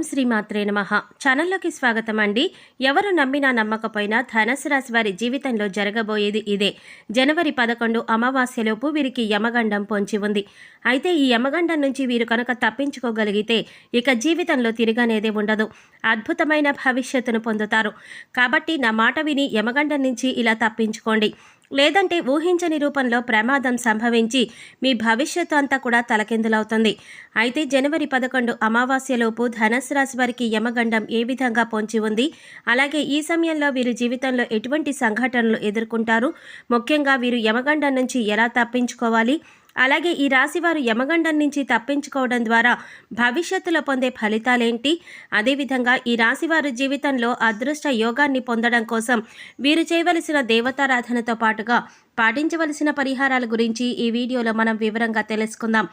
శ్రీ మాత్రే నమః. ఛానల్లోకి స్వాగతం అండి. ఎవరు నమ్మినా నమ్మకపోయినా ధనుసు రాశి వారి జీవితంలో జరగబోయేది ఇదే. జనవరి 11 అమావాస్యలోపు వీరికి యమగండం పొంచి ఉంది. అయితే ఈ యమగండం నుంచి వీరు కనుక తప్పించుకోగలిగితే ఇక జీవితంలో తిరగనేదే ఉండదు. అద్భుతమైన భవిష్యత్తును పొందుతారు. కాబట్టి నా మాట విని యమగండం నుంచి ఇలా తప్పించుకోండి. లేదంటే ఊహించని రూపంలో ప్రమాదం సంభవించి మీ భవిష్యత్తు అంతా కూడా తలకిందులవుతుంది. అయితే జనవరి 11 అమావాస్యలోపు ధనుసు రాశి వారికి యమగండం ఏ విధంగా పొంచి ఉంది, అలాగే ఈ సమయంలో వీరి జీవితంలో ఎటువంటి సంఘటనలు ఎదుర్కొంటారు, ముఖ్యంగా వీరు యమగండం నుంచి ఎలా తప్పించుకోవాలి, అలాగే ఈ రాశివారు యమగండం నుంచి తప్పించుకోవడం ద్వారా భవిష్యత్తులో పొందే ఫలితాలేంటి, అదేవిధంగా ఈ రాశివారు జీవితంలో అదృష్ట యోగాన్ని పొందడం కోసం వీరు చేయవలసిన దేవతారాధనతో పాటుగా పాటించవలసిన పరిహారాల గురించి ఈ వీడియోలో మనం వివరంగా తెలుసుకుందాం.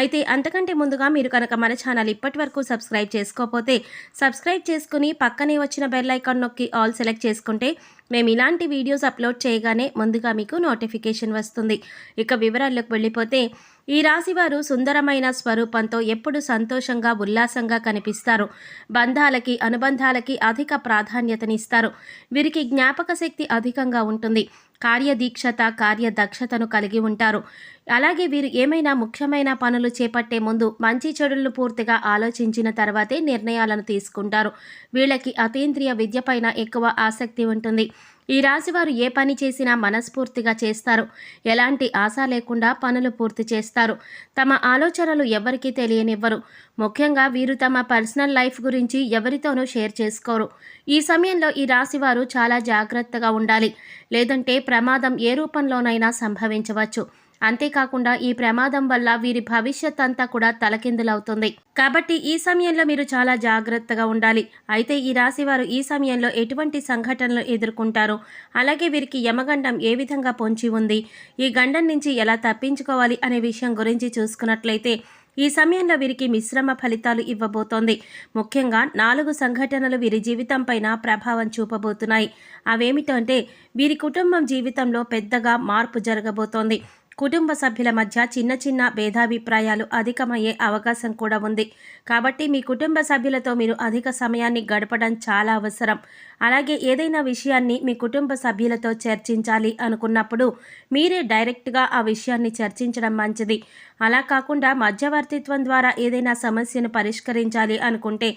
అయితే అంతకంటే ముందుగా మీరు కనుక మన ఛానల్ ఇప్పటి వరకు సబ్స్క్రైబ్ చేసుకోకపోతే సబ్స్క్రైబ్ చేసుకుని పక్కనే వచ్చిన బెల్ ఐకాన్ నొక్కి ఆల్ సెలెక్ట్ చేసుకుంటే మేము ఇలాంటి వీడియోస్ అప్లోడ్ చేయగానే ముందుగా మీకు నోటిఫికేషన్ వస్తుంది. ఇక వివరాల్లోకి వెళ్ళిపోతే ఈ రాశివారు సుందరమైన స్వరూపంతో ఎప్పుడు సంతోషంగా ఉల్లాసంగా కనిపిస్తారు. బంధాలకి అనుబంధాలకి అధిక ప్రాధాన్యతనిస్తారు. వీరికి జ్ఞాపక శక్తి అధికంగా ఉంటుంది. కార్యదీక్షత కార్యదక్షతను కలిగి ఉంటారు. అలాగే వీరు ఏమైనా ముఖ్యమైన పనులు చేపట్టే ముందు మంచి చెడులను పూర్తిగా ఆలోచించిన తర్వాతే నిర్ణయాలను తీసుకుంటారు. వీళ్ళకి అతీంద్రియ విద్యపైన ఎక్కువ ఆసక్తి ఉంటుంది. ఈ రాశివారు ఏ పని చేసినా మనస్ఫూర్తిగా చేస్తారు. ఎలాంటి ఆశ లేకుండా పనులు పూర్తి చేస్తారు. తమ ఆలోచనలు ఎవరికీ తెలియనివ్వరు. ముఖ్యంగా వీరు తమ పర్సనల్ లైఫ్ గురించి ఎవరితోనూ షేర్ చేసుకోరు. ఈ సమయంలో ఈ రాశివారు చాలా జాగ్రత్తగా ఉండాలి. లేదంటే ప్రమాదం ఏ రూపంలోనైనా సంభవించవచ్చు. అంతేకాకుండా ఈ ప్రమాదం వల్ల వీరి భవిష్యత్ అంతా కూడా తలకిందులవుతుంది. కాబట్టి ఈ సమయంలో మీరు చాలా జాగ్రత్తగా ఉండాలి. అయితే ఈ రాశివారు ఈ సమయంలో ఎటువంటి సంఘటనలు ఎదుర్కొంటారు, అలాగే వీరికి యమగండం ఏ విధంగా పొంచి ఉంది, ఈ గండం నుంచి ఎలా తప్పించుకోవాలి అనే విషయం గురించి చూసుకున్నట్లయితే ఈ సమయంలో వీరికి మిశ్రమ ఫలితాలు ఇవ్వబోతోంది. ముఖ్యంగా 4 సంఘటనలు వీరి జీవితం పైన ప్రభావం చూపబోతున్నాయి. అవేమిటంటే వీరి కుటుంబం జీవితంలో పెద్దగా మార్పు జరగబోతోంది. కుటుంబ సభ్యుల మధ్య చిన్న చిన్న భేదాభిప్రాయాలు అధికమయ్యే అవకాశం కూడా ఉంది. కాబట్టి మీ కుటుంబ సభ్యులతో మీరు అధిక సమయాన్ని గడపడం చాలా అవసరం. అలాగే ఏదైనా విషయాన్ని మీ కుటుంబ సభ్యులతో చర్చించాలి అనుకున్నప్పుడు మీరే డైరెక్ట్గా ఆ విషయాన్ని చర్చించడం మంచిది. అలా కాకుండా మధ్యవర్తిత్వం ద్వారా ఏదైనా సమస్యను పరిష్కరించాలి అనుకుంటే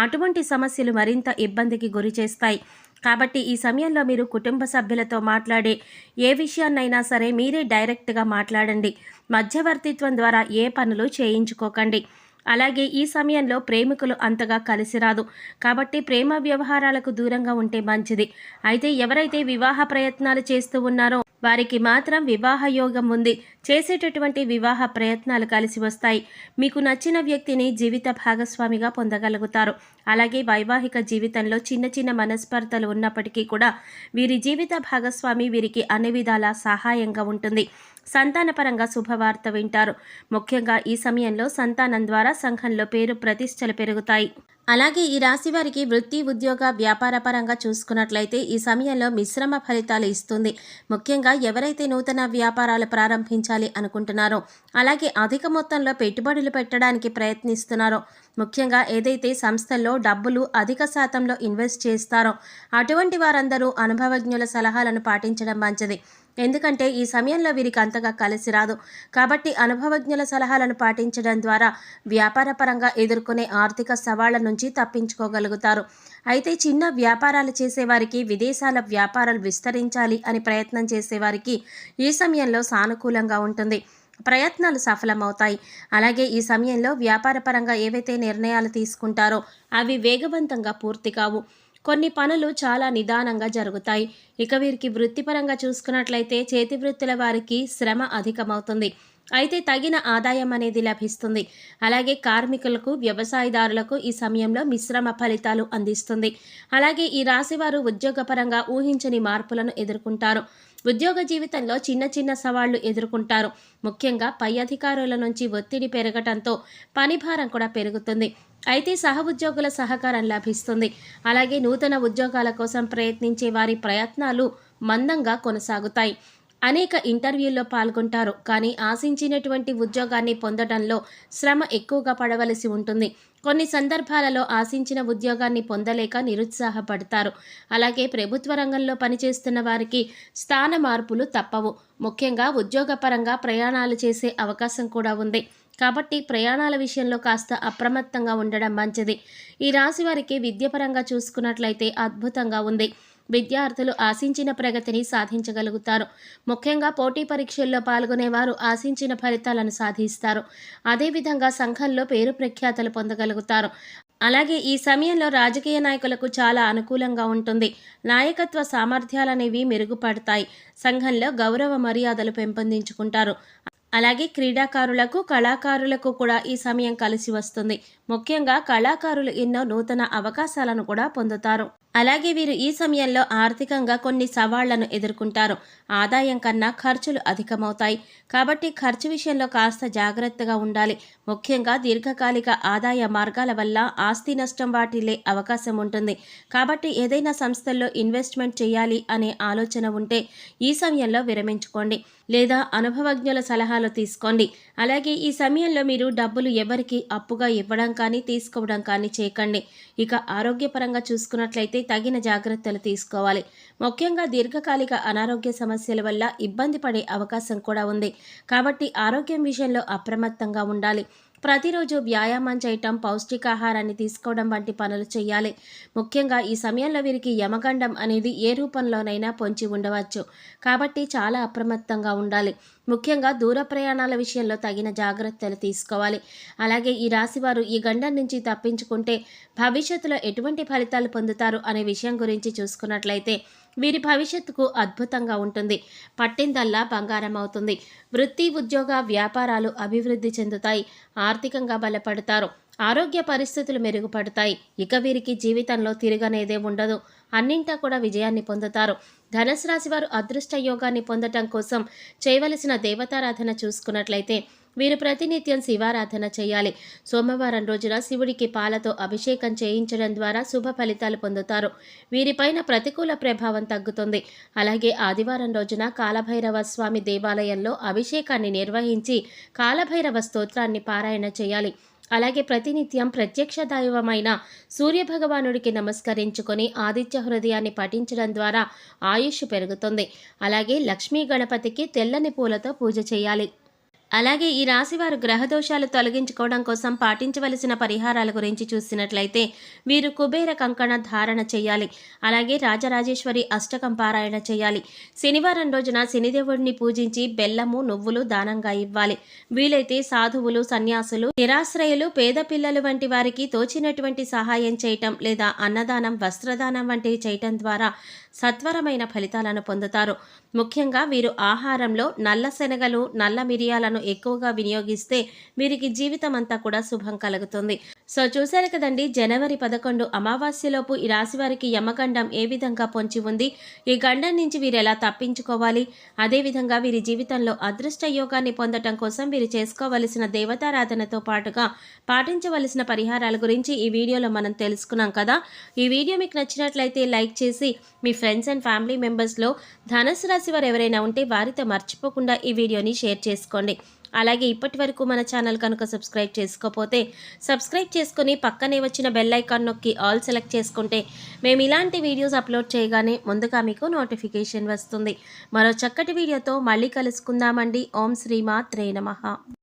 అటువంటి సమస్యలు మరింత ఇబ్బందికి గురి చేస్తాయి. కాబట్టి ఈ సమయంలో మీరు కుటుంబ సభ్యులతో మాట్లాడే ఏ విషయాన్నైనా సరే మీరే డైరెక్ట్గా మాట్లాడండి. మధ్యవర్తిత్వం ద్వారా ఏ పనులు చేయించుకోకండి. అలాగే ఈ సమయంలో ప్రేమికులు అంతగా కలిసి రాదు. కాబట్టి ప్రేమ వ్యవహారాలకు దూరంగా ఉంటే మంచిది. అయితే ఎవరైతే వివాహ ప్రయత్నాలు చేస్తూ ఉన్నారో వారికి మాత్రం వివాహ యోగం ఉంది. చేసేటటువంటి వివాహ ప్రయత్నాలు కలిసి వస్తాయి. మీకు నచ్చిన వ్యక్తిని జీవిత భాగస్వామిగా పొందగలుగుతారు. అలాగే వైవాహిక జీవితంలో చిన్న చిన్న మనస్పర్ధలు ఉన్నప్పటికీ కూడా వీరి జీవిత భాగస్వామి వీరికి అన్ని విధాలా సహాయంగా ఉంటుంది. సంతానపరంగా శుభవార్త వింటారు. ముఖ్యంగా ఈ సమయంలో సంతానం ద్వారా సంఘంలో పేరు ప్రతిష్టలు పెరుగుతాయి. అలాగే ఈ రాశి వారికి వృత్తి ఉద్యోగ వ్యాపార పరంగా చూసుకున్నట్లయితే ఈ సమయంలో మిశ్రమ ఫలితాలు ఇస్తుంది. ముఖ్యంగా ఎవరైతే నూతన వ్యాపారాలు ప్రారంభించాలి అనుకుంటున్నారో, అలాగే అధిక మొత్తంలో పెట్టుబడులు పెట్టడానికి ప్రయత్నిస్తున్నారో, ముఖ్యంగా ఏదైతే సంస్థల్లో డబ్బులు అధిక శాతంలో ఇన్వెస్ట్ చేస్తారో అటువంటి వారందరూ అనుభవజ్ఞుల సలహాలను పాటించడం మంచిది. ఎందుకంటే ఈ సమయంలో వీరికి అంతగా కలిసి రాదు. కాబట్టి అనుభవజ్ఞుల సలహాలను పాటించడం ద్వారా వ్యాపార పరంగా ఎదుర్కొనే ఆర్థిక సవాళ్ల నుంచి తప్పించుకోగలుగుతారు. అయితే చిన్న వ్యాపారాలు చేసేవారికి, విదేశాల వ్యాపారాలు విస్తరించాలి అని ప్రయత్నం చేసేవారికి ఈ సమయంలో సానుకూలంగా ఉంటుంది. ప్రయత్నాలు సఫలమవుతాయి. అలాగే ఈ సమయంలో వ్యాపార పరంగా ఏవైతే నిర్ణయాలు తీసుకుంటారో అవి వేగవంతంగా పూర్తి కావు. కొన్ని పనులు చాలా నిదానంగా జరుగుతాయి. ఇక వీరికి వృత్తిపరంగా చూసుకున్నట్లయితే చేతి వృత్తుల వారికి శ్రమ అధికమవుతుంది. అయితే తగిన ఆదాయం అనేది లభిస్తుంది. అలాగే కార్మికులకు, వ్యవసాయదారులకు ఈ సమయంలో మిశ్రమ ఫలితాలు అందిస్తుంది. అలాగే ఈ రాశివారు ఉద్యోగపరంగా ఊహించని మార్పులను ఎదుర్కొంటారు. ఉద్యోగ జీవితంలో చిన్న చిన్న సవాళ్లు ఎదుర్కొంటారు. ముఖ్యంగా పై అధికారుల నుంచి ఒత్తిడి పెరగటంతో పనిభారం కూడా పెరుగుతుంది. అయితే సహ ఉద్యోగుల సహకారం లభిస్తుంది. అలాగే నూతన ఉద్యోగాల కోసం ప్రయత్నించే వారి ప్రయత్నాలు మందంగా కొనసాగుతాయి. అనేక ఇంటర్వ్యూల్లో పాల్గొంటారు, కానీ ఆశించినటువంటి ఉద్యోగాన్ని పొందడంలో శ్రమ ఎక్కువగా పడవలసి ఉంటుంది. కొన్ని సందర్భాలలో ఆశించిన ఉద్యోగాన్ని పొందలేక నిరుత్సాహపడతారు. అలాగే ప్రభుత్వ రంగంలో పనిచేస్తున్న వారికి స్థాన మార్పులు తప్పవు. ముఖ్యంగా ఉద్యోగపరంగా ప్రయాణాలు చేసే అవకాశం కూడా ఉంది. కాబట్టి ప్రయాణాల విషయంలో కాస్త అప్రమత్తంగా ఉండడం మంచిది. ఈ రాశి వారికి విద్యపరంగా చూసుకున్నట్లయితే అద్భుతంగా ఉంది. విద్యార్థులు ఆశించిన ప్రగతిని సాధించగలుగుతారు. ముఖ్యంగా పోటీ పరీక్షల్లో పాల్గొనేవారు ఆశించిన ఫలితాలను సాధిస్తారు. అదేవిధంగా సంఘంలో పేరు ప్రఖ్యాతలు పొందగలుగుతారు. అలాగే ఈ సమయంలో రాజకీయ నాయకులకు చాలా అనుకూలంగా ఉంటుంది. నాయకత్వ సామర్థ్యాలనేవి మెరుగుపడతాయి. సంఘంలో గౌరవ మర్యాదలు పెంపొందించుకుంటారు. అలాగే క్రీడాకారులకు, కళాకారులకు కూడా ఈ సమయం కలిసి వస్తుంది. ముఖ్యంగా కళాకారులు ఎన్నో నూతన అవకాశాలను కూడా పొందుతారు. అలాగే వీరు ఈ సమయంలో ఆర్థికంగా కొన్ని సవాళ్లను ఎదుర్కొంటారు. ఆదాయం కన్నా ఖర్చులు అధికమవుతాయి. కాబట్టి ఖర్చు విషయంలో కాస్త జాగ్రత్తగా ఉండాలి. ముఖ్యంగా దీర్ఘకాలిక ఆదాయ మార్గాల వల్ల ఆస్తి నష్టం వాటిల్లే అవకాశం ఉంటుంది. కాబట్టి ఏదైనా సంస్థల్లో ఇన్వెస్ట్మెంట్ చేయాలి అనే ఆలోచన ఉంటే ఈ సమయంలో విరమించుకోండి, లేదా అనుభవజ్ఞుల సలహాలు తీసుకోండి. అలాగే ఈ సమయంలో మీరు డబ్బులు ఎవరికి అప్పుగా ఇవ్వడం కానీ తీసుకోవడం కానీ చేయకండి. ఇక ఆరోగ్యపరంగా చూసుకున్నట్లయితే తగిన జాగ్రత్తలు తీసుకోవాలి. ముఖ్యంగా దీర్ఘకాలిక అనారోగ్య సమస్యల వల్ల ఇబ్బంది పడే అవకాశం కూడా ఉంది. కాబట్టి ఆరోగ్యం విషయంలో అప్రమత్తంగా ఉండాలి. ప్రతిరోజు వ్యాయామం చేయటం, పౌష్టికాహారాన్ని తీసుకోవడం వంటి పనులు చేయాలి. ముఖ్యంగా ఈ సమయంలో వీరికి యమగండం అనేది ఏ రూపంలోనైనా పొంచి ఉండవచ్చు. కాబట్టి చాలా అప్రమత్తంగా ఉండాలి. ముఖ్యంగా దూర ప్రయాణాల విషయంలో తగిన జాగ్రత్తలు తీసుకోవాలి. అలాగే ఈ రాశివారు ఈ గండం నుంచి తప్పించుకుంటే భవిష్యత్తులో ఎటువంటి ఫలితాలు పొందుతారు అనే విషయం గురించి చూసుకున్నట్లయితే వీరి భవిష్యత్తుకు అద్భుతంగా ఉంటుంది. పట్టిందల్లా బంగారం అవుతుంది. వృత్తి, ఉద్యోగ, వ్యాపారాలు అభివృద్ధి చెందుతాయి. ఆర్థికంగా బలపడతారు. ఆరోగ్య పరిస్థితులు మెరుగుపడతాయి. ఇక వీరికి జీవితంలో తిరగనేదే ఉండదు. అన్నింటా కూడా విజయాన్ని పొందుతారు. ధనుసు రాశి వారు అదృష్ట యోగాన్ని పొందటం కోసం చేయవలసిన దేవతారాధన చూసుకున్నట్లయితే వీరు ప్రతినిత్యం శివారాధన చేయాలి. సోమవారం రోజున శివుడికి పాలతో అభిషేకం చేయించడం ద్వారా శుభ ఫలితాలు పొందుతారు. వీరిపైన ప్రతికూల ప్రభావం తగ్గుతుంది. అలాగే ఆదివారం రోజున కాలభైరవ స్వామి దేవాలయంలో అభిషేకాన్ని నిర్వహించి కాలభైరవ స్తోత్రాన్ని పారాయణ చేయాలి. అలాగే ప్రతినిత్యం ప్రత్యక్ష దైవమైన సూర్యభగవానుడికి నమస్కరించుకొని ఆదిత్య హృదయాన్ని పఠించడం ద్వారా ఆయుష్ పెరుగుతుంది. అలాగే లక్ష్మీ గణపతికి తెల్లని పూలతో పూజ చేయాలి. అలాగే ఈ రాశివారు గ్రహదోషాలు తొలగించుకోవడం కోసం పాటించవలసిన పరిహారాల గురించి చూసినట్లయితే వీరు కుబేర కంకణ ధారణ చేయాలి. అలాగే రాజరాజేశ్వరి అష్టకం పారాయణ చేయాలి. శనివారం రోజున శనిదేవుడిని పూజించి బెల్లము, నువ్వులు దానంగా ఇవ్వాలి. వీలైతే సాధువులు, సన్యాసులు, నిరాశ్రయులు, పేద పిల్లలు వంటి వారికి తోచినటువంటి సహాయం చేయటం లేదా అన్నదానం, వస్త్రదానం వంటివి చేయటం ద్వారా సత్వరమైన ఫలితాలను పొందుతారు. ముఖ్యంగా వీరు ఆహారంలో నల్ల శనగలు, నల్ల మిరియాలను ఎక్కువగా వినియోగిస్తే వీరికి జీవితం అంతా కూడా శుభం కలుగుతుంది. సో చూశారు కదండి, జనవరి 11 అమావాస్యలోపు ఈ రాశి వారికి యమగండం ఏ విధంగా పొంచి ఉంది, ఈ గండం నుంచి వీరు ఎలా తప్పించుకోవాలి, అదేవిధంగా వీరి జీవితంలో అదృష్ట యోగాన్ని పొందటం కోసం వీరు చేసుకోవలసిన దేవతారాధనతో పాటుగా పాటించవలసిన పరిహారాల గురించి ఈ వీడియోలో మనం తెలుసుకున్నాం కదా. ఈ వీడియో మీకు నచ్చినట్లయితే లైక్ చేసి మీ ఫ్రెండ్స్ అండ్ ఫ్యామిలీ మెంబర్స్లో ధనుసు రాశి వారు ఎవరైనా ఉంటే వారితో మర్చిపోకుండా ఈ వీడియోని షేర్ చేసుకోండి. అలాగే ఇప్పటి వరకు మన ఛానల్ కనుక సబ్స్క్రైబ్ చేసుకోకపోతే సబ్స్క్రైబ్ చేసుకొని పక్కనే వచ్చిన బెల్ ఐకాన్ నొక్కి ఆల్ సెలెక్ట్ చేసుకుంటే మేము ఇలాంటి వీడియోస్ అప్లోడ్ చేయగానే ముందుగా మీకు నోటిఫికేషన్ వస్తుంది. మరో చక్కటి వీడియోతో మళ్ళీ కలుసుకుందామండి. ఓం శ్రీమాత్రే నమః.